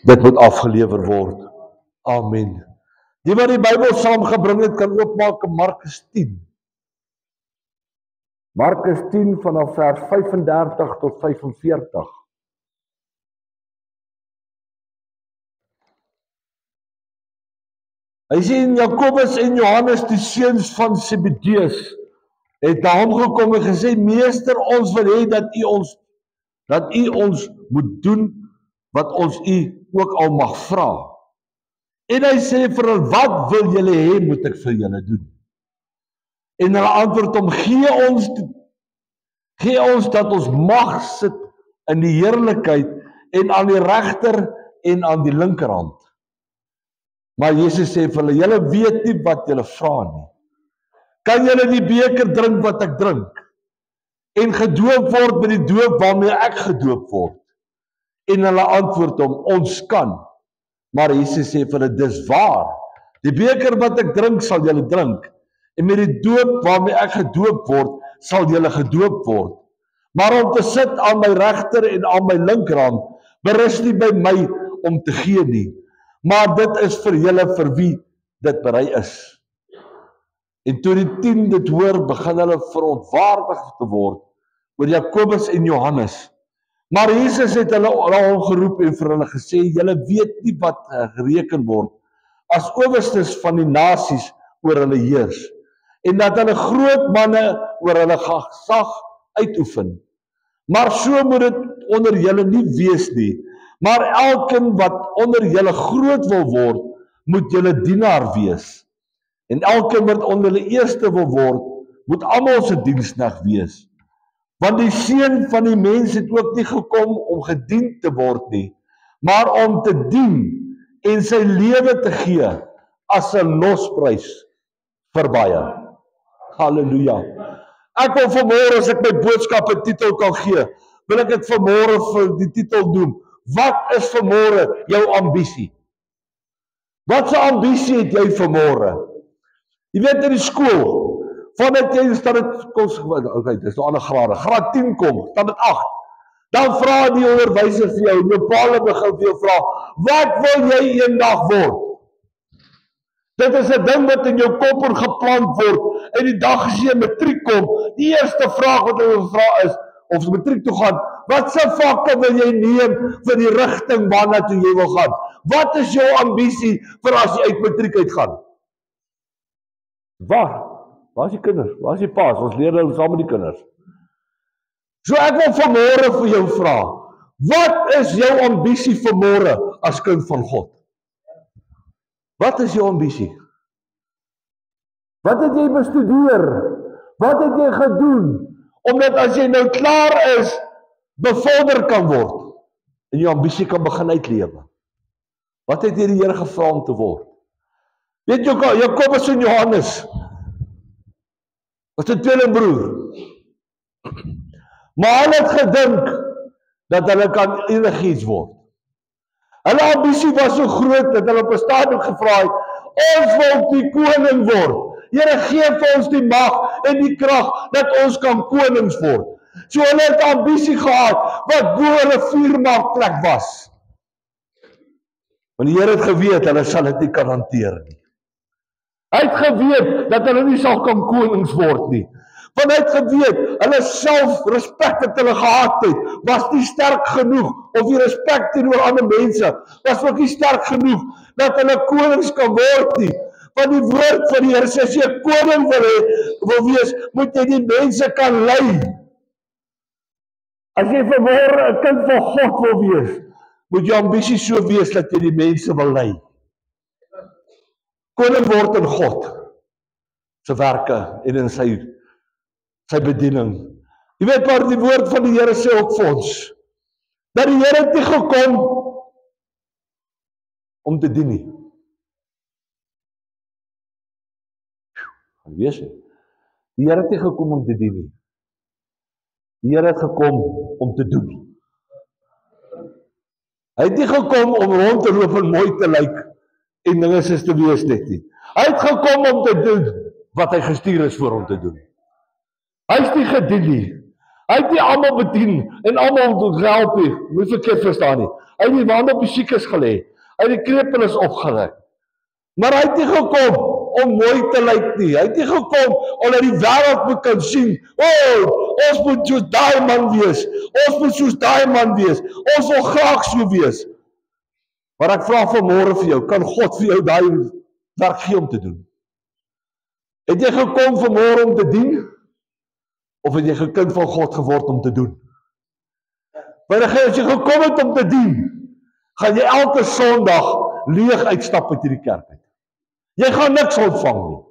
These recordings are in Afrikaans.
dit moet afgelewer word. Amen. Die wat die Bybel saamgebring het, kan oopmaak in Markus 10. Markus 10 vanaf vers 35 tot 45. Hy sien Jakobus en Johannes, die seuns van Zebedeus, het na hom gekom en gesê, Meester, ons wil hê dat u ons moet doen wat ons u ook al mag vra. En hy sê vir hulle, wat wil julle hê moet ek vir julle doen? En hulle antwoord hom, gee ons dat ons mag sit in die heerlikheid en aan die regter en aan die linkerhand. Maar Jesus sê vir hulle, julle weet nie wat julle vra nie. Kan julle die beker drink wat ek drink? En gedoop word met die doop waarmee ek gedoop word? En hulle antwoord hom, ons kan. Maar Jesus sê vir hulle, dis waar. Die beker wat ek drink, sal julle drink. En met die doop waarmee ek gedoop word, sal julle gedoop word. Maar om te sit aan my regter en aan my linkerhand, berus nie by my om te gee nie. Maar dit is vir julle vir wie dit berei is. En toe die 10 dit hoor, begin hulle verontwaardig te word oor Jakobus en Johannes. Maar Jesus het hulle geroep en vir hulle gesê, julle weet nie wat gereken word as owerstes van die nasies oor hulle heers, en dat hulle groot manne oor hulle gesag uitoefen. Maar so moet dit onder julle nie wees nie, maar elkeen wat onder julle groot wil word, moet julle dienaar wees. En elkeen wat onder julle eerste wil word, moet almal se diensknegt wees. Want die Seun van die mens het ook nie gekom om gedien te word nie, maar om te dien en sy lewe te gee as 'n losprys vir baie. Halleluja. Ek wil vanmôre, as ek my boodskap 'n titel kan gee, wil ek dit vanmôre vir die titel noem. Wat is vanmôre jou ambisie? Wat 'n ambisie het jy vanmôre? Jy weet in die skool, vandat jy dis nou ander grade, graad 10 kom, standaard 8, dan vra die onderwyser vir jou, jou paal begin vir jou vra, wat wil jy eendag word? Dit is 'n ding wat in jou kop geplant word, en die dag as jy matriek kom, die eerste vraag wat hulle vra is, of jy matriek toe gaan, wat se vakke wil jy neem vir die rigting waarna toe jy wil gaan? Wat is jou ambisie vir as jy uit matriek uitgaan? Waar is die kinders? Waar is die paas? Ons leer hulle saam met die kinders. So ek wil vanmôre vir jou vra, wat is jou ambisie vanmôre as kind van God? Wat is jou ambisie? Wat het jy bestudeer? Wat het jy gedoen? Omdat as jy nou klaar is, bevorder kan word en jou ambisie kan begin uitlewe. Wat het jy die Here gevra om te word? Weet jy, Jakobus en Johannes was 'n tweelingbroer. Maar hulle het gedink dat hulle kan enigiets word. Hulle ambisie was so groot dat hulle op 'n stadium gevra het, ons wil die koning word. Here, gee vir ons die mag en die krag dat ons kan konings word. So hulle het ambisie gehad wat bo 'n riviermarkplek was. Want die Here het geweet hulle sal dit nie kan hanteer nie. Hy het geweet dat hulle nie sal kan konings word nie. Want hy het geweet, hulle selfrespek wat hulle gehad het, was nie sterk genoeg, of die respek teenoor ander mense, was ook nie sterk genoeg, dat hulle konings kan word nie. Want die woord van die Here sê, as jy 'n koning wil wees, moet jy die mense kan lei. As jy vanmôre 'n kind van God wil wees, moet jou ambisie so wees, dat jy die mense wil lei. Koning word in God se werke en in sy bediening. Jy weet maar die woord van die Here sê ook vir ons, dat die Here het nie gekom om te dien nie. Wees nie. Die Here het nie gekom om te dien nie. Die Here het gekom om te doen. Hy het nie gekom om rond te loop en mooi te lyk en dinge soos te wees net nie. Hy het gekom om te doen wat hy gestuur is vir hom te doen. Hy is nie gedien nie. Hy het nie almal bedien en almal gehelp nie. Moet verkeerd verstaan nie. Hy het die hande op die siekes gelê. Hy het die krepeles opgerek. Maar hy het nie gekom om mooi te lyk nie. Hy het nie gekom omdat die wêreld moet kan sien. Ons moet soos daai man wees. Ons moet soos daai man wees. Ons wil graag so wees. Maar ek vra vanmôre vir jou, kan God vir jou daai werk gee om te doen? Het jy gekom vanmôre om te dien? Of het jy 'n kind van God geword om te doen? Want as jy gekom het om te dien, gaan jy elke Sondag leeg uitstap uit hierdie kerk uit. Jy gaan niks ontvang nie.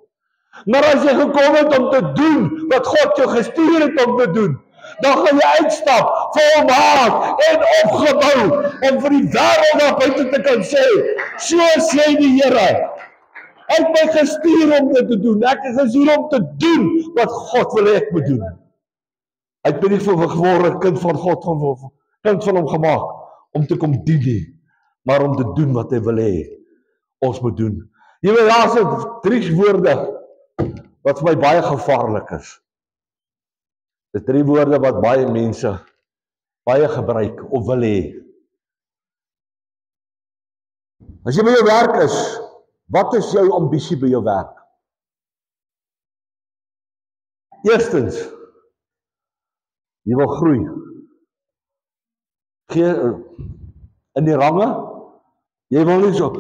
Maar as jy gekom het om te doen wat God jou gestuur het om te doen, dan gaan jy uitstap volmaak en opgebou om vir die wêreld daar buite te kan sê, so sê die Here. Hy het my gestuur om dit te doen. Ek is gestuur om te doen wat God wil hê ek moet doen. Hy het my nie geworde kind van God, kind van hom gemaak om te kom dien nie, maar om te doen wat hy wil hê ons moet doen. Jy weet, daar is 3 woorde wat vir my baie gevaarlik is. Dit 3 woorde wat baie mense baie gebruik of wil hê. As jy by jou werk is, wat is jou ambisie by jou werk? Eerstens, jy wil groei. In die range, jy wil nie so,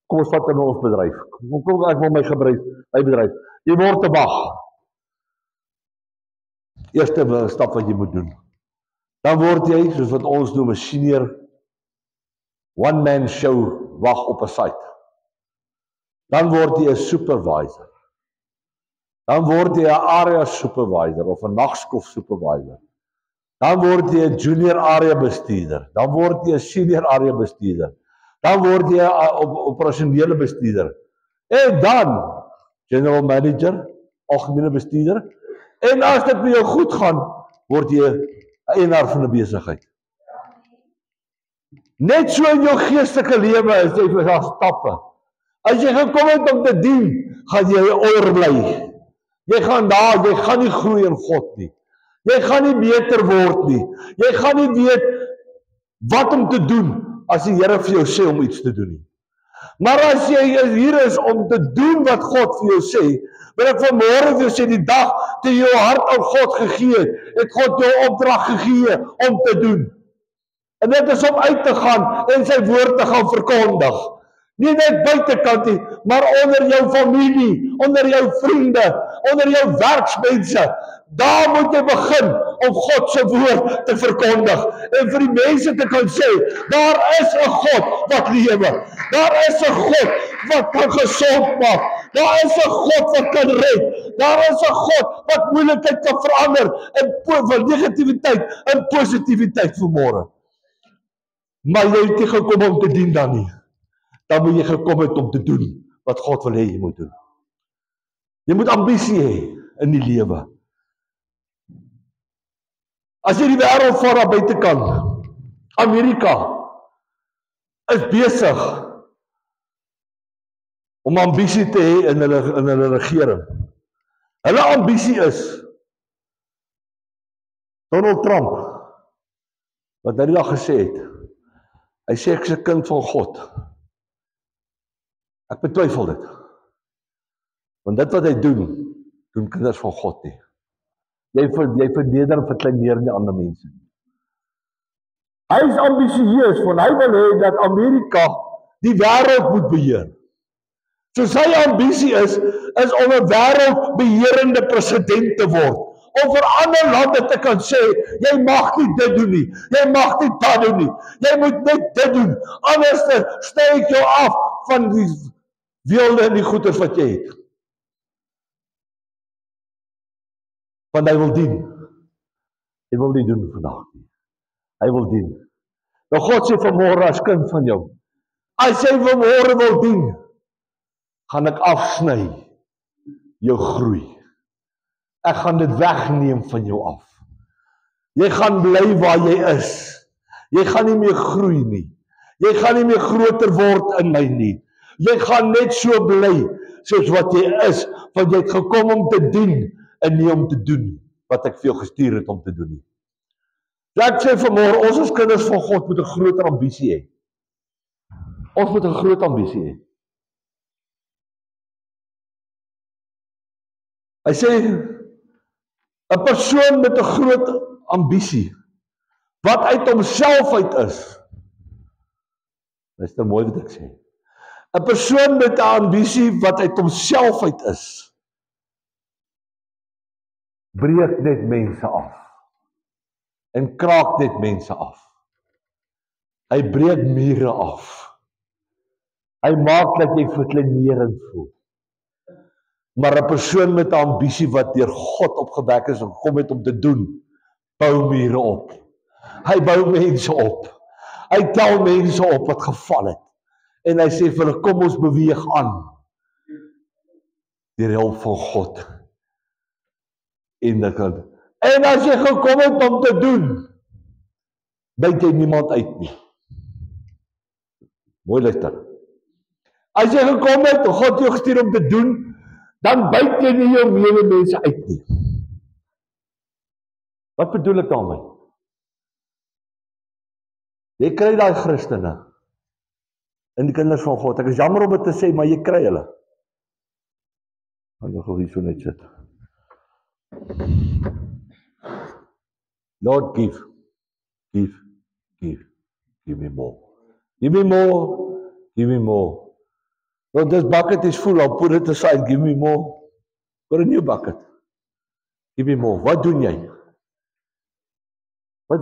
kom ons vat in ons bedryf. Kom ek wil my bedryf. Jy word te wag. Eerste stap wat jy moet doen. Dan word jy, soos wat ons noem, 'n senior one-man show wag op 'n site. Dan word jy 'n supervisor. Dan word jy 'n area supervisor of 'n nagskof supervisor. Dan word jy 'n junior area bestuurder. Dan word jy 'n senior area bestuurder. Dan word jy 'n operasionele bestuurder. En dan general manager, algemene bestuurder. En as dit met jou goed gaan, word jy 'n eienaar van 'n besigheid. Net so in jou geestelike lewe is jy vir daai stappe. As jy gekom het om te dien, gaan jy oorbly. Jy gaan nie groei in God nie. Jy gaan nie beter word nie. Jy gaan nie weet wat om te doen as die Here vir jou sê om iets te doen nie. Maar as jy hier is om te doen wat God vir jou sê, wil ek vanmôre vir jou sê, die dag toe jy jou hart aan God gegee het God jou opdrag gegee om te doen. En dit is om uit te gaan en sy woord te gaan verkondig. Nie net buitekant nie, maar onder jou familie, onder jou vriende, onder jou werksmense. Daar moet jy begin om God se woord te verkondig. En vir die mense te kan sê, daar is 'n God wat lewe. Daar is 'n God wat kan gesond maak. Daar is 'n God wat kan red. Daar is 'n God wat moeilikheid kan verander van negativiteit in positiwiteit vanmôre. Maar jy het nie gekom om te dien dan nie. Dan moet jy gekom het om te doen wat God wil hê jy moet doen. Jy moet ambisie hê in die lewe. As jy die wêreld van daar buitekant, Amerika, is besig om ambisie te hê in hulle regering. Hulle ambisie is Donald Trump, wat hy die dag gesê het, hy sê ek is 'n kind van God. Ek betwyfel dit. Want dit wat hy doen kinders van God nie. Jy verneder en verkleineer nie ander mense. Hy is ambisieus, want hy wil hê dat Amerika die wêreld moet beheer. So sy ambisie is om 'n wêreldbeheerende president te word. Om vir ander lande te kan sê, jy mag nie dit doen nie, jy mag nie dat doen nie, jy moet net dit doen, anders sny ek jou af van die wilde en die goeders wat jy het. Want hy wil dien. Hy wil nie doen vandag nie. Hy wil dien. Nou God sê vanmôre as kind van jou, as jy vanmôre wil dien, gaan ek afsny jou groei. Ek gaan dit wegneem van jou af. Jy gaan bly waar jy is. Jy gaan nie meer groei nie. Jy gaan nie meer groter word in my nie. Jy gaan net so bly soos wat jy is, want jy het gekom om te dien en nie om te doen. wat ek vir jou gestuur het om te doen nie. So ek sê vanmôre, ons as kinders van God moet 'n groter ambisie hê. Ons moet 'n groot ambisie hê. Hy sê, 'n persoon met 'n groot ambisie, wat uit homself uit is. Dis te mooi wat ek sê. 'n persoon met 'n ambisie wat uit homself uit is, breek net mense af. En kraak net mense af. Hy breek mure af. Hy maak dat jy verkleinerend voel. Maar 'n persoon met 'n ambisie wat deur God opgewek is en gekom het om te doen, bou mure op. Hy bou mense op. Hy tel mense op wat geval het. En hy sê vir hulle, kom ons beweeg aan. Deur die hulp van God. En as jy gekom het om te doen, byt jy niemand uit nie. Mooi luister. As jy gekom het en God jou gestuur om te doen, dan byt jy nie jou medemense uit nie. Wat bedoel ek daarmee? Jy kry daai Christene en die kinders van God. Ek is jammer om dit te sê, maar jy kry hulle. Gaan nog hier so net sit. Lord, give me more. Give me more, give me more. Lord, this bucket is full, I'll put it aside, give me more. Got a new bucket. Give me more. Wat doen jy? Wat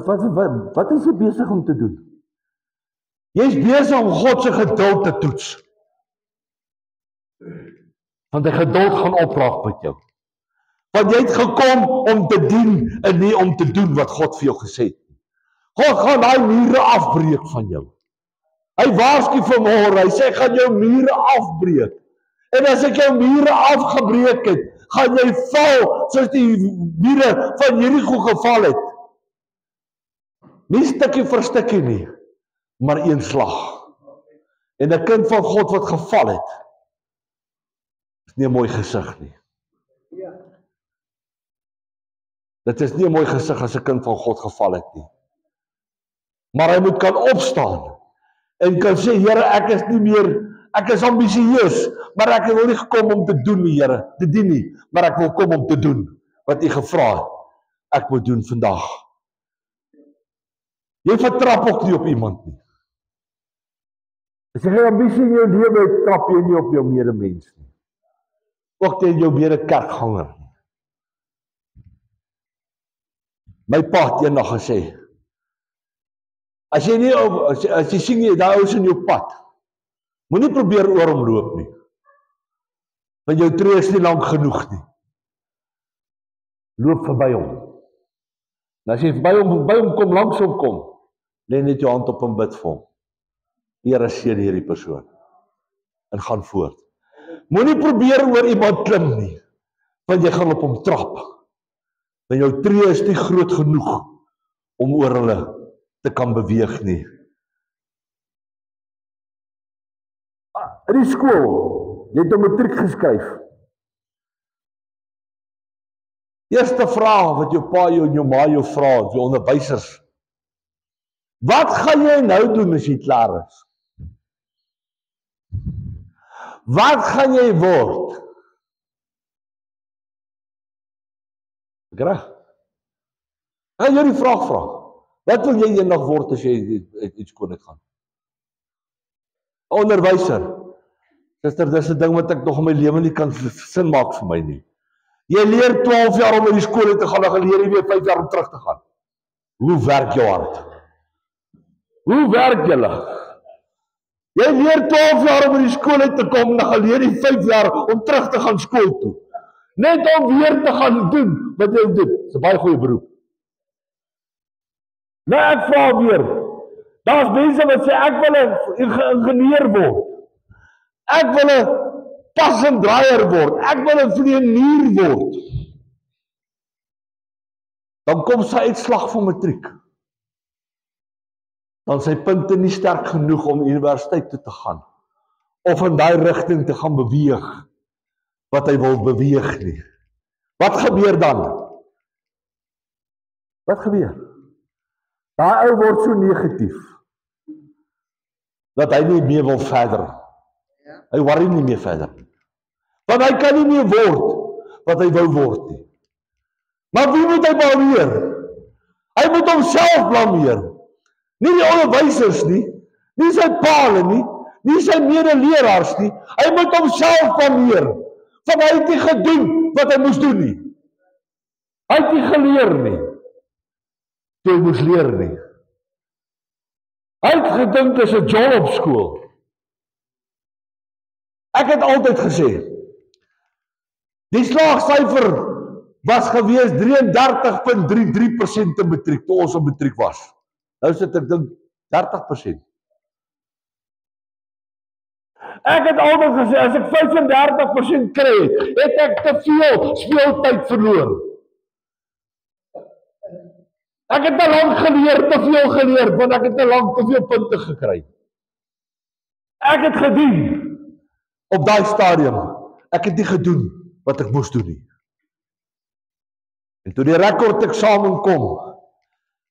is jy besig om te doen? Jy is besig om God se geduld te toets. Want die geduld gaan opraak met jou. Want jy het gekom om te dien en nie om te doen wat God vir jou gesê het. God gaan daai mure afbreek van jou. Hy waarsku vanmôre, hy sê, ek gaan jou mure afbreek. En as ek jou mure afgebreek het, gaan jy val, soos die mure van Jericho geval het. Nie stukkie vir stukkie nie, maar een slag. En 'n kind van God wat geval het, is nie 'n mooi gesig nie. Dit is nie 'n mooi gesig as 'n kind van God geval het nie. Maar hy moet kan opstaan en kan sê, Here, ek is ambisieus, maar ek wil nie gekom om te doen nie, Here, te dien nie, maar ek wil kom om te doen wat U gevra het. Ek moet doen vandag. Jy vertrap ook nie op iemand nie. As jy geen ambisie in jou lewe het, trap jy nie op jou medemens nie. Ook teen jou medekerkganger nie. My pa het eendag gesê, as jy sien jy daai ou is in jou pad, moenie probeer oor hom loop nie. Want jou tree is nie lank genoeg nie. Loop verby hom. En as jy by hom kom, langs hom kom, lê net jou hand op en bid vir hom. Here, seën hierdie persoon. En gaan voort. Moenie probeer oor iemand klim nie, want jy gaan op hom trap. Want jou tree is nie groot genoeg om oor hulle te kan beweeg nie. In die skool, jy het 'n matriek geskryf. Eerste vraag wat jou pa jou en jou ma jou vra, jou onderwysers. Wat gaan jy nou doen as jy klaar is? Wat gaan jy word? Graag. Gaan jy die vraag vra? Wat wil jy eendag word as jy iets kon gaan? Onderwyser. Suster, dis 'n ding wat ek nog in my lewe nie kan sin maak vir my nie. Jy leer 12 jaar om in die skool te gaan, dan leer jy weer 5 jaar om terug te gaan. Hoe werk jou hart? Hoe werk julle? Jy leer 12 jaar om in die skool te kom, dan leer jy 5 jaar om terug te gaan skool toe. Net om weer te gaan doen wat jy doen. Dis 'n baie goeie beroep. Nou ek vra weer. Daar's mense wat sê ek wil 'n ingenieur word. Ek wil 'n passendraaier word. Ek wil 'n vlieënier word. Dan kom sy uitslag van matriek. Dan sy punte nie sterk genoeg om universiteit toe te gaan. Of in daai rigting te gaan beweeg. Wat hy wil beweeg nie. Wat gebeur dan? Wat gebeur? Daai ou word so negatief, dat hy nie meer wil verder. Hy worry nie meer verder. Want hy kan nie meer word, wat hy wou word nie. Maar wie moet hy blameer? Hy moet homself blameer. Nie die onderwysers nie, nie sy paal nie, nie sy medeleraars nie. Hy moet homself blameer. Want hy het nie gedoen wat hy moes doen nie. Hy het nie geleer nie. Toe hy moes leer nie. Hy het gedink dis 'n jol op skool. Ek het altyd gesê, die slaagsyfer was gewees 33,33% in matriek, toe ons op matriek was. Nou sit ek dink 30%. Ek het altyd gesê, as ek 35% kry, het ek te veel speeltyd verloor. Ek het te lang geleer, te veel geleer, want ek het te lang te veel punte gekry. Ek het gedien, op daai stadium, ek het nie gedoen wat ek moes doen nie. En toe die rekordeksamen kom,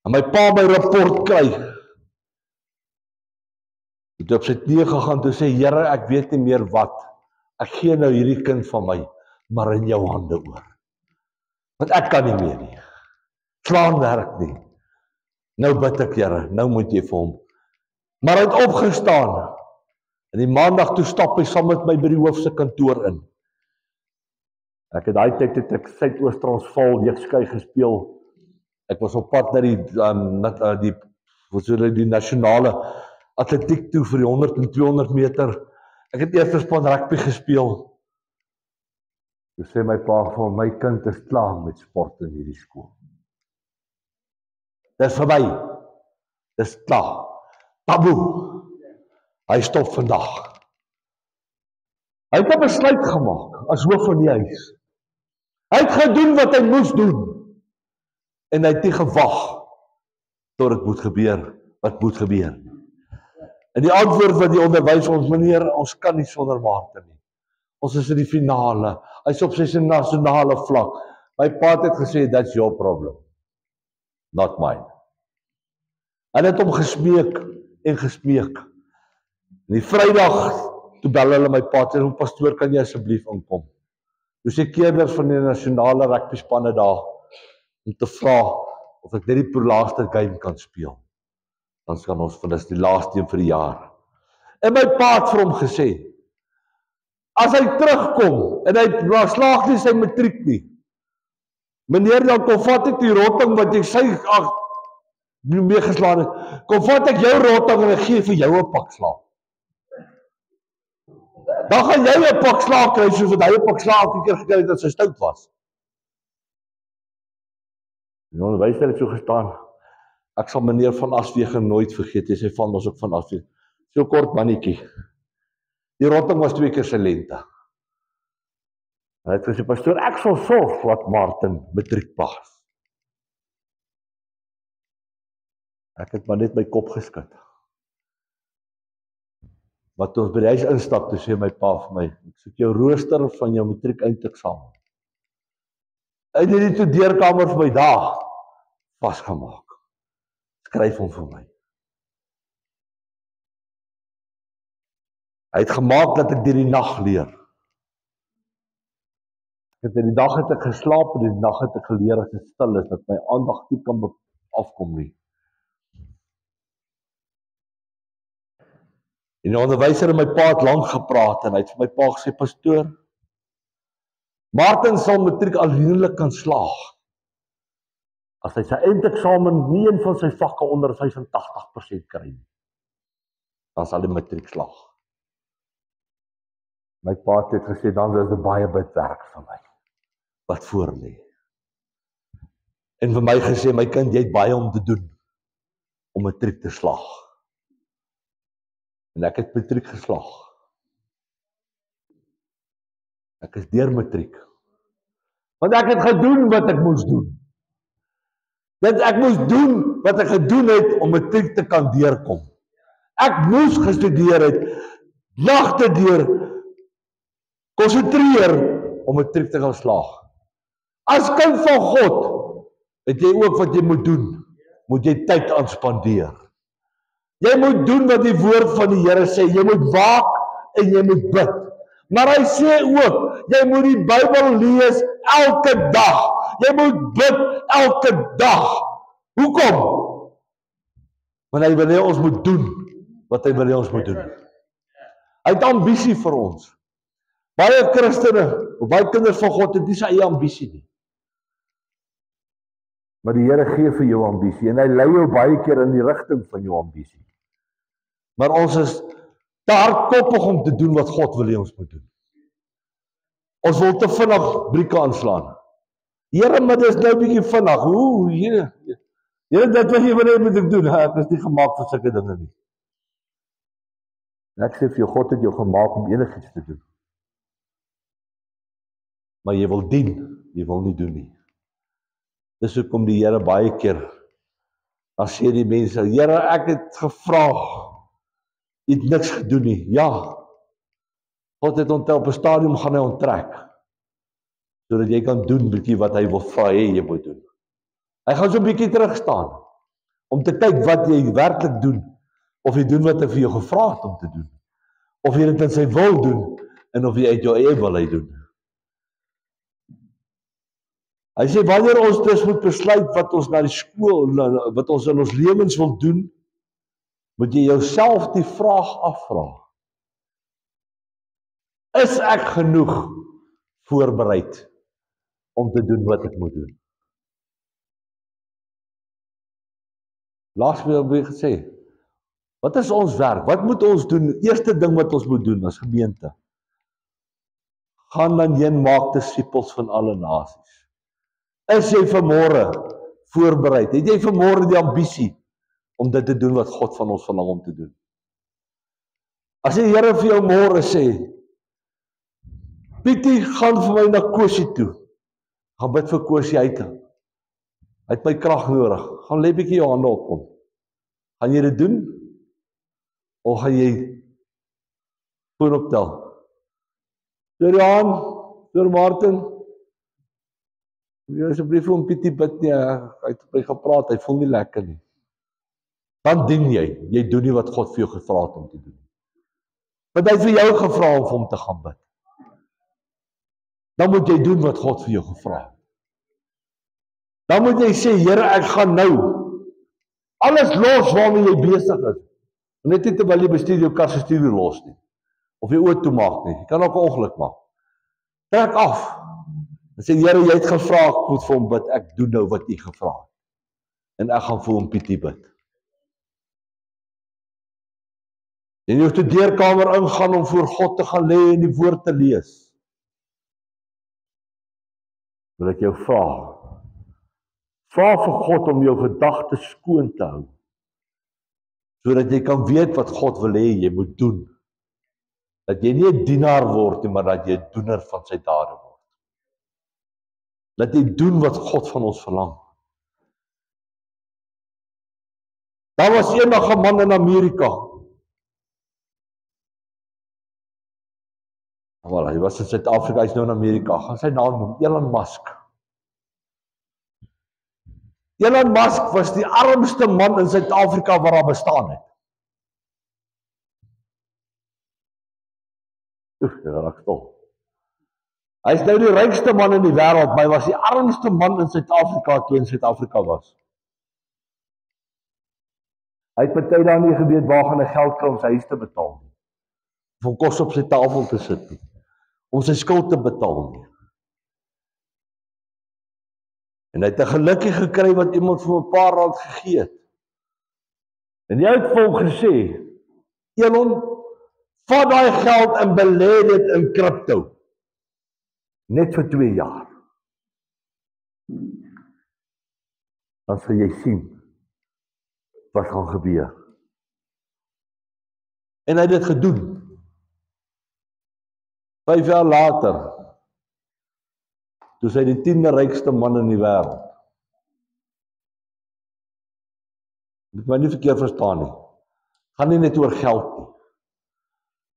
en my pa my rapport kry, het op sy knie gegaan, toe sê, Here, ek weet nie meer wat, ek gee nou hierdie kind van my, maar in jou hande oor. Want ek kan nie meer nie. Slaan werk nie. Nou bid ek, Here, nou moet jy vir hom. Maar hy het opgestaan, en die maandag toe stap hy saam met my by die hoofse kantoor in. Ek het daai tyd het ek Suidoos-Transvaal jeugskei gespeel. Ek was op pad na die nasionale atletiek toe vir die 100 en 200 meter. Ek het eerste span rugby gespeel. Toe sê my pa vir my kind is klaar met sport in hierdie skool. Dis verby. Dis klaar. Taboe. Hy stop vandag. Hy het 'n besluit gemaak as hoof van die huis. Hy het gedoen wat hy moes doen. En hy het nie gewag tot dit moet gebeur wat moet gebeur. En die antwoord wat die onderwys ons, meneer, ons kan nie sonder Martin nie. Ons is in die finale. Hy's op sy nasionale vlak. My pa het gesê, that's your problem. Not mine. Hulle het hom gesmeek en gesmeek. En die Vrydag, toe bel hulle my pa, sê, pastoor, kan jy asseblief inkom? Toe sê keerders van die nasionale rugby spanne daar, om te vra, of ek net die laaste game kan speel. Dan kan ons vir dis die laaste een vir die jaar. En my pa het vir hom gesê, as hy terugkom, en hy slaag nie sy matriek nie, meneer, dan kom vat ek die rotting wat jy sy meegeslaan het, kom vat ek jou rotting en ek gee vir jou 'n pak slaag. Dan gaan jy 'n pak slaag kry, soos wat hy 'n pak slaag elke keer gekry het as hy stout was. Die onderwyser het so gestaan, ek sal meneer Van Aswegen nooit vergeet, hy sê van ons ook Van Aswegen, so kort mannetjie. Die rotting was 2 keer sy lengte. Hy het gesê, pastoor, ek sal sorg wat Martin matriek pas. Ek het maar net my kop geskud. Wat ons by die huis instap, toe sê my pa vir my, ek soek jou rooster van jou matriek eindeksamen. Uit die studeerkamer vir my daar vasgemaak. Skryf hom vir my. Hy het gemaak dat ek deur die nag leer. In die dag het ek geslaap en in die nag het ek geleer as dit stil is, dat my aandag nie kan afkom nie. En die onderwyser en my pa het lank gepraat en hy het vir my pa gesê, pastoor, Martin sal matriek alleenlik kan slaag. As hy sy eindeksamen nie een van sy vakke onder 85% kry nie, dan sal hy matriek slaag. My pa het gesê, dan is dit baie bidwerk vir my, wat voor lê. En vir my gesê, my kind, jy het baie om te doen, om matriek te slaag. En ek het matriek geslaag. Ek is deur matriek. Want ek het gedoen wat ek moes doen. Dat ek moes doen wat ek gedoen het om matriek te kan deurkom. Ek moes gestudeer het, nagte deur, konsentreer om matriek te gaan slaag. As kind van God, Het jy ook wat jy moet doen? Moet jy tyd aan spandeer. Jy moet doen wat die woord van die Here sê. Jy moet waak en jy moet bid. Maar hy sê ook, jy moet die Bybel lees elke dag. Jy moet bid elke dag. Hoekom? Want hy wil hê ons moet doen wat hy wil hê ons moet doen. Hy het ambisie vir ons. Baie Christene, baie kinders van God het nie sy eie ambisie nie. Maar die Here gee vir jou ambisie en hy lei jou baie keer in die rigting van jou ambisie. Maar ons is te hardkoppig om te doen wat God wil hê ons moet doen. Ons wil te vinnig brieke aanslaan. Here, maar dit is nou 'n bietjie vinnig. Here, dit wat jy wil hê moet ek doen. Ek is nie gemaak vir sulke dinge nie. En ek sê vir jou, God het jou gemaak om enigiets te doen. Maar jy wil dien, jy wil nie doen nie. Dis hoekom die Here baie keer, dan sê die mense, Here, ek het gevra, jy het niks gedoen nie. Ja, God het onthou op 'n stadium gaan hy onttrek, sodat jy kan doen bietjie wat hy wil vra hê jy moet doen. Hy gaan so 'n bietjie terug staan, om te kyk wat jy werklik doen, of jy doen wat hy vir jou gevra het om te doen, of jy dit in sy wil doen, en of jy uit jou eie wil uit doen. Hy sê, wanneer ons dus moet besluit wat ons na die skool, wat ons in ons lewens wil doen, moet jy jouself die vraag afvra. Is ek genoeg voorbereid om te doen wat ek moet doen? Laas weer gesê, wat is ons werk? Wat moet ons doen? Eerste ding wat ons moet doen as gemeente. Gaan dan heen maak disippels van alle nasies. Is jy vanmôre voorbereid? Het jy vanmôre die ambisie om dit te doen wat God van ons verlang om te doen? As die Here vir jou môre sê, Pietie, gaan vir my na Kosie toe. Gaan bid vir Kosie uit. Hy het my krag nodig. Gaan lê bietjie jou hande op hom. Gaan jy dit doen? Of gaan jy foon optel? Deur Johan, deur Martin, jy asseblief om Pietie bid nie, hy het op my gepraat, hy voel nie lekker nie. Dan dien jy doen nie wat God vir jou gevra het om te doen. Want hy het vir jou gevra om vir hom te gaan bid. Dan moet jy doen wat God vir jou gevra het. Dan moet jy sê, Here, ek gaan nou alles los waarmee jy besig is. Net nie terwyl jy bestuur jou kar se stuur los nie. Of jy oor toe maak nie. Jy kan ook 'n ongeluk maak. Trek af. En sê, Here, jy het gevra, ek moet vir hom bid. Ek doen nou wat jy gevra het. En ek gaan vir hom Pietie bid. En jy studeerkamer ingaan om voor God te gaan lê en die woord te lees. Wil ek jou vra. Vra vir God om jou gedagtes skoon te hou. Sodat jy kan weet wat God wil hê jy moet doen. Dat jy nie 'n dienaar word nie, maar dat jy 'n doener van sy dade word. Dat jy doen wat God van ons verlang. Daar was eendag 'n man in Amerika. Wel, hy was in Suid-Afrika, hy's nou in Amerika. Gaan sy naam noem, Elon Musk. Elon Musk was die armste man in Suid-Afrika wat daar bestaan het. Dit raak stil. Hy is nou die rykste man in die wêreld, maar hy was die armste man in Suid-Afrika toe in Suid-Afrika was. Hy het party daar nie geweet waar gaan hy geld kry om sy huis te betaal nie. Of om kos op sy tafel te sit nie. Om sy skuld te betaal nie. En hy het 'n gelukkie gekry wat iemand vir 'n paar rand gegee het. En hy het vir hom gesê, Elon, vat daai geld en belê dit in kripto. Net vir 2 jaar. Dan sal jy sien wat gaan gebeur. En hy het dit gedoen. 5 jaar later, toe hy die 10de rykste man in die wêreld. Moet my nie verkeerd verstaan nie. Gaan nie net oor geld nie.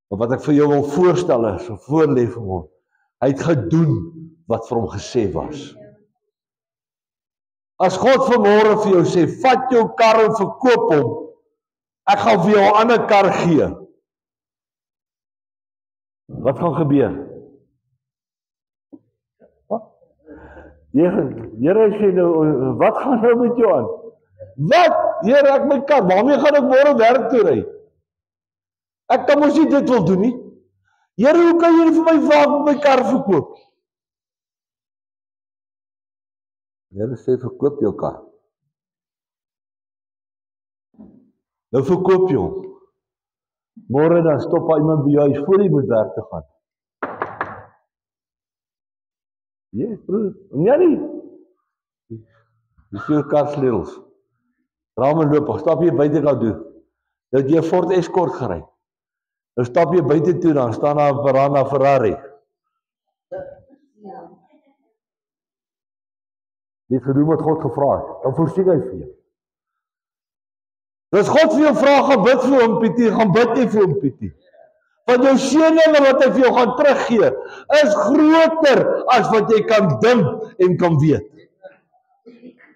Maar wat ek vir jou wil voorstel is, of voorlê vir hom, hy het gedoen wat vir hom gesê was. As God vanmôre vir jou sê, vat jou kar en verkoop hom, ek gaan vir jou 'n ander kar gee. Wat gaan gebeur? Here sê nou, wat gaan nou met jou aan? Wat? Here, ek my kar, waarmee gaan ek môre werk toe ry? Ek kan mos nie dit wil doen nie. Here, hoe kan jy vir my vra my kar verkoop? Here sê, verkoop jou kar. Nou verkoop jy hom. Môre dan stop daar iemand by jou huis voor jy moet werk te gaan. Yes, broer. Nee. Dis jou kar sleutels. Raam en loop, stap jy buite gaan doen. Nou het jy 'n Ford Escort gery. Nou stap jy buite toe, dan staan daar 'n Verana Ferrari. Dit gedoen wat God gevra het, dan voorsien hy vir jou. Dis God vir jou vra, gaan bid vir hom, Pietie, gaan bid nie vir hom, Pietie. Want jou seëninge wat hy vir jou gaan teruggee, is groter as wat jy kan dink en kan weet.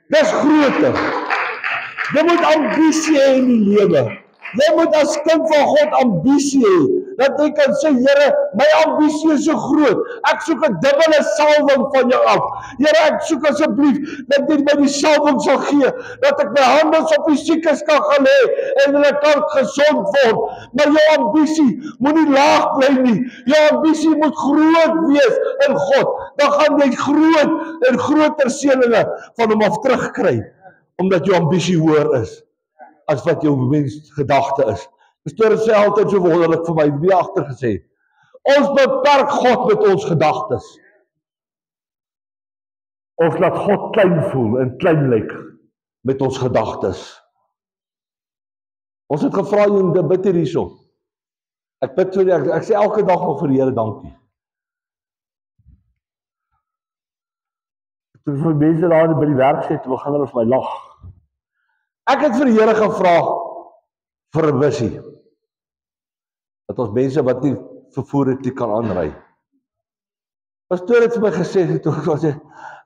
Dis groter. Jy moet ambisie hê in die lewe. Jy moet as kind van God ambisie hê. Dat jy kan sê, Here, my ambisie is so groot. Ek soek 'n dubbele salwing van jou af. Here, ek soek asseblief dat jy my die salwing sal gee, dat ek my hande op die siekes kan gaan lê en hulle kan gesond word. Maar jou ambisie moenie laag bly nie. Jou ambisie moet groot wees in God. Dan gaan jy groot en groter seëninge van hom af terugkry, omdat jou ambisie hoër is as wat jou mensgedagte is. Pastoor sê altyd so wonderlik vir my, wie agter gesê, ons beperk God met ons gedagtes. Ons laat God klein voel en klein lyk met ons gedagtes. Ons het gevra jy te bid hierso. Ek bid vir ek sê elke dag nog vir die Here dankie. Toe vir mense daar by die werk sê, toe begin hulle vir my lag. Ek het vir die Here gevra vir 'n visie. Dat ons mense wat nie vervoer het nie kan aanry. Pastoor het vir my gesê, toe ek sê,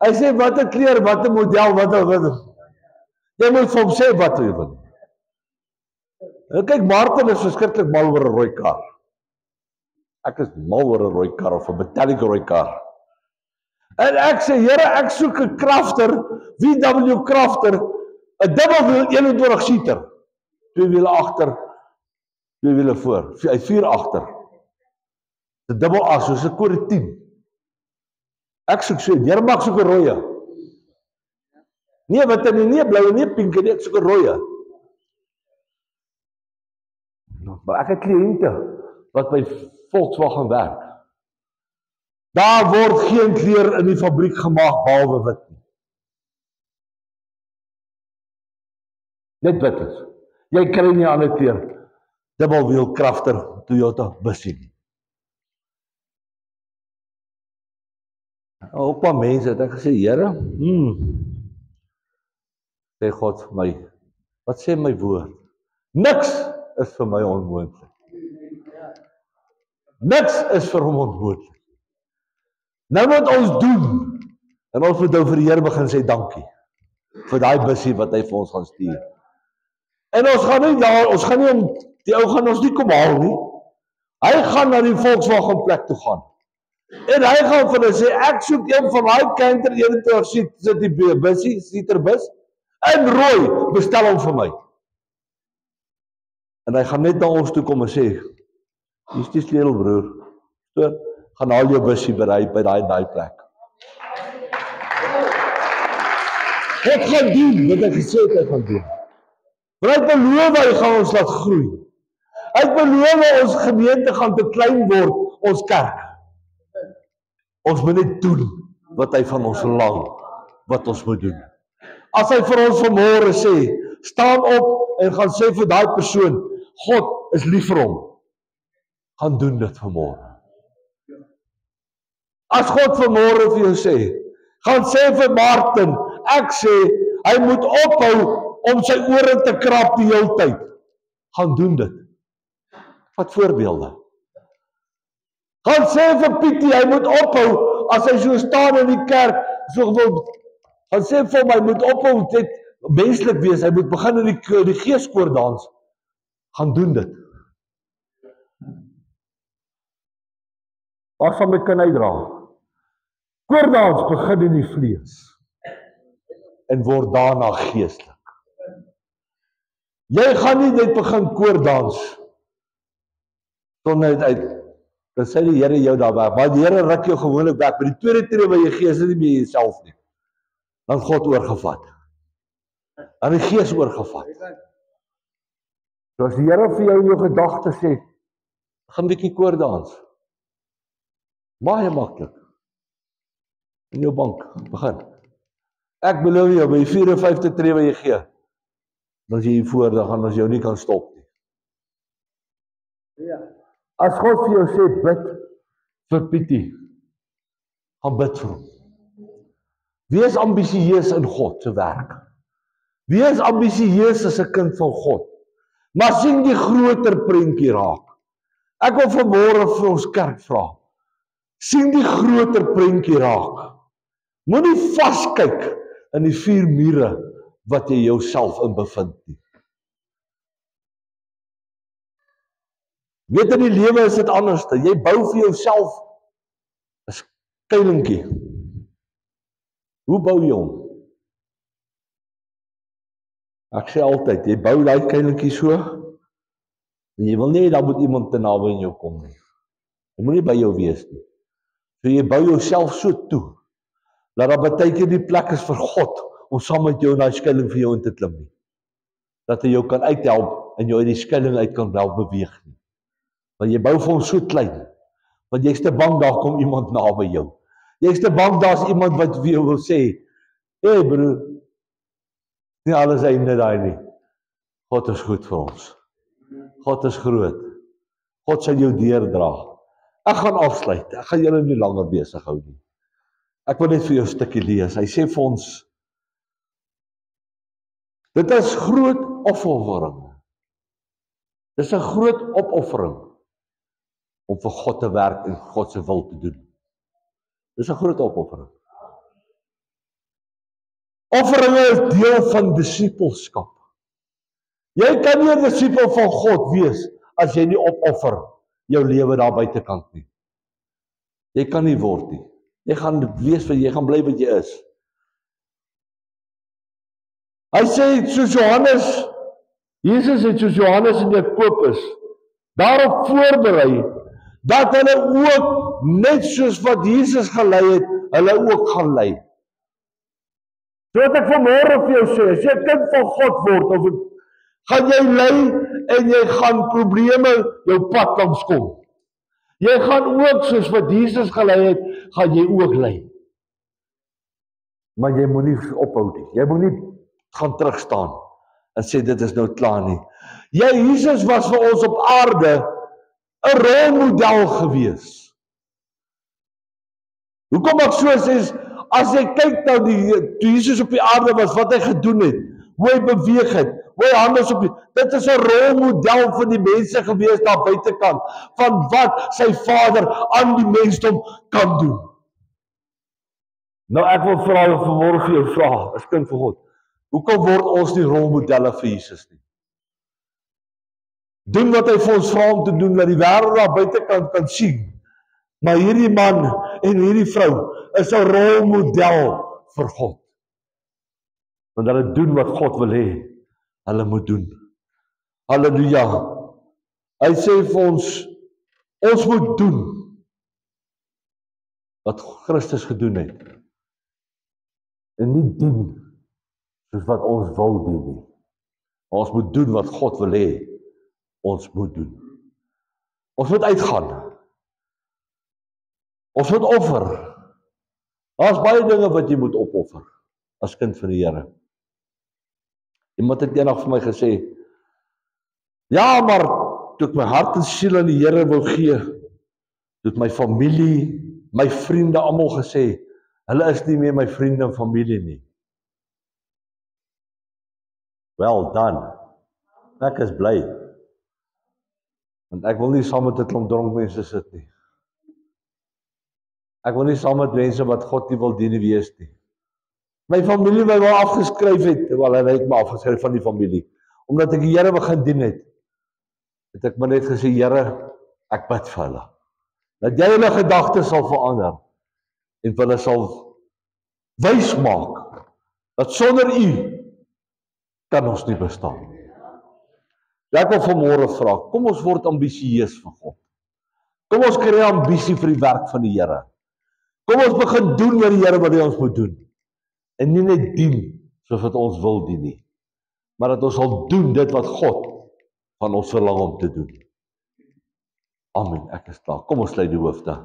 hy sê wat 'n kleur, wat 'n model, wat 'n jy moet vir hom sê wat jy wil. En kyk, Martin is verskriklik mal oor 'n rooi kar. Ek is mal oor 'n rooi kar of 'n metallic rooi kar. En ek sê, Here, ek soek 'n crafter, VW crafter, 'n dubbelwiel 21 seater, 2 wiele agter, 2 wiele voor, 4 agter. 'n Dubbel as, soos 'n Corvette 10. Ek soek so, Here, maak soek 'n rooie. Nee, wat dan nie blou, nie pink nie, ek soek 'n rooie. Maar ek het kliënte wat by Volkswagen werk. Daar word geen kleur in die fabriek gemaak behalwe wit nie. Net wit is. Jy kry nie 'n ander kleur. Dubbelwiel crafter Toyota busie nie. Ook maar mense het ek gesê, Here, sê God vir my, wat sê my woord? Niks is vir my onmoontlik. Niks is vir hom onmoontlik. Nou moet ons doen, en ons moet nou vir die Here begin sê dankie, vir daai busie wat hy vir ons gaan stuur. En ons gaan nie daar, ons gaan nie, die ou gaan ons nie kom haal nie. Hy gaan na die Volkswagen plek toe gaan. En hy gaan vir hulle sê, ek soek een van daai Canter 21 sit die busie, sieterbus, in rooi, bestel hom vir my. En hy gaan net na ons toe kom en sê, hier is die sleutel, broer. So, gaan haal jou busie by daai plek. God gaan doen wat hy gesê het hy gaan doen. Maar hy beloof hy gaan ons laat groei. Hy beloof ons gemeente gaan te klein word, ons kerk. Ons moet net doen wat hy van ons verlang, wat ons moet doen. As hy vir ons vanmôre sê, staan op en gaan sê vir daai persoon, God is lief vir hom, gaan doen dit vanmôre. As God vanmôre vir jou sê, gaan sê vir Martin, ek sê, hy moet ophou om sy ore te krap die hele tyd. Gaan doen dit. Wat voorbeelde. Gaan sê vir Pietie, hy moet ophou, as hy so staan in die kerk, so wil Gaan sê vir hom, hy moet ophou net menslik wees, hy moet begin in die geeskoor dans. Gaan doen dit. Waar sal my kan uitdra? Koordans begin in die vlees en word daarna geestelik. Jy gaan nie net begin koordans sonder uit. Dan sê die Here jou daar weg. Maar die Here ruk jou gewoonlik weg. By die tweede tree waar jy gees nie meer jouself nie. Dan God oorgevat. Dan die gees oorgevat. So as die Here vir jou in jou gedagte sê, gaan bietjie koordans. Baie maklik. In jou bank, begin. Ek beloof jou, by die 4 of 5de tree wat jy gee, dan as jy hier voor, dan gaan ons jou nie kan stop nie. Ja. As God vir jou sê, bid vir Pietie, gaan bid vir hom. Wees ambisieus in God se werk. Wees ambisieus as 'n kind van God. Maar sien die groter prentjie raak. Ek wil vanmôre vir ons kerk vra. Sien die groter prentjie raak. Moenie vaskyk in die 4 mure wat jy jouself in bevind nie. Weet in die lewe is dit anderste. Jy bou vir jouself 'n skuilingkie. Hoe bou jy hom? Ek sê altyd, jy bou daai skuilingkie so, en jy wil nie dan moet iemand te naby aan jou kom nie. Hy moet nie by jou wees nie. So jy bou jouself so toe, dat daar baie keer die plek is vir God om saam met jou in daai skuiling vir jou in te klim nie. Dat hy jou kan uithelp en jou uit die skuiling uit kan help beweeg nie. Want jy bou vir hom so klein, want jy's te bang daar kom iemand naby jou. Jy's te bang daar's iemand wat vir jou wil sê, hey broer, nie alles einde daai nie. God is goed vir ons. God is groot. God sal jou deurdra. Ek gaan afsluit. Ek gaan julle nie langer besig hou nie. Ek wil net vir jou 'n stukkie lees. Hy sê vir ons, dit is groot opoffering. Dis 'n groot opoffering om vir God te werk en God se wil te doen. Dis 'n groot opoffering. Offeringe is deel van disippelskap. Jy kan nie 'n disipel van God wees as jy nie opoffer jou lewe daar buitekant nie. Jy kan nie word nie. Jy gaan wees wat jy gaan bly wat jy is. Hy sê soos Johannes, Jesus het soos Johannes en Jakobus daarop voorberei dat hulle ook net soos wat Jesus gelei het, hulle ook gaan lei. So wat ek vanmôre vir jou sê, as jy 'n kind van God word, of gaan jy lei en jy gaan probleme jou pad langs kom. Jy gaan ook soos wat Jesus gelei het, gaan jy ook lei. Maar jy moenie ophou nie. Jy moenie gaan terugstaan en sê dit is nou klaar nie. Jesus was vir ons op aarde 'n rolmodel gewees. Hoekom ek so sê, as jy kyk na toe Jesus op die aarde was, wat hy gedoen het, hoe hy beweeg het, hoe hy handels op dit is 'n rolmodel vir die mense gewees daar buitekant, van wat sy Vader aan die mensdom kan doen. Nou ek wil vanmôre vir jou vra, as kind van God, hoekom word ons nie rolmodelle vir Jesus nie? Doen wat hy vir ons vra om te doen, dat die wêreld daar buitekant kan sien. Maar hierdie man en hierdie vrou is 'n rolmodel vir God. Want hulle doen wat God wil hê hulle moet doen. Halleluja. Hy sê vir ons moet doen wat Christus gedoen het. En nie doen soos wat ons wil doen nie. Ons moet doen wat God wil hê ons moet doen. Ons moet uitgaan. Ons moet offer. Daar's baie dinge wat jy moet opoffer as kind van die Here. Iemand het eendag vir my gesê, ja, maar toe ek my hart en siel aan die Here wou gee, toe het my familie, my vriende almal gesê, hulle is nie meer my vriende en familie nie. Wel dan, ek is bly. Want ek wil nie saam met 'n klomp dronk mense sit nie. Ek wil nie saam met mense wat God nie wil dien wees nie. my familie my wel afgeskryf het, wel hulle het my afgeskryf van die familie, omdat ek die Here begin dien het ek maar net gesê, Here, ek bid vir hulle, dat jy hulle gedagtes sal verander, en vir hulle sal wys maak, dat sonder U kan ons nie bestaan. Ek wil vanmôre vra, kom ons word ambisieus vir God. Kom ons kry ambisie vir die werk van die Here. Kom ons begin doen wat die Here wil hê ons moet doen. En nie net dien soos wat ons wil dien nie, maar dat ons sal doen dit wat God van ons verlang om te doen. Amen. Ek is klaar. Kom ons sluit die hoofde.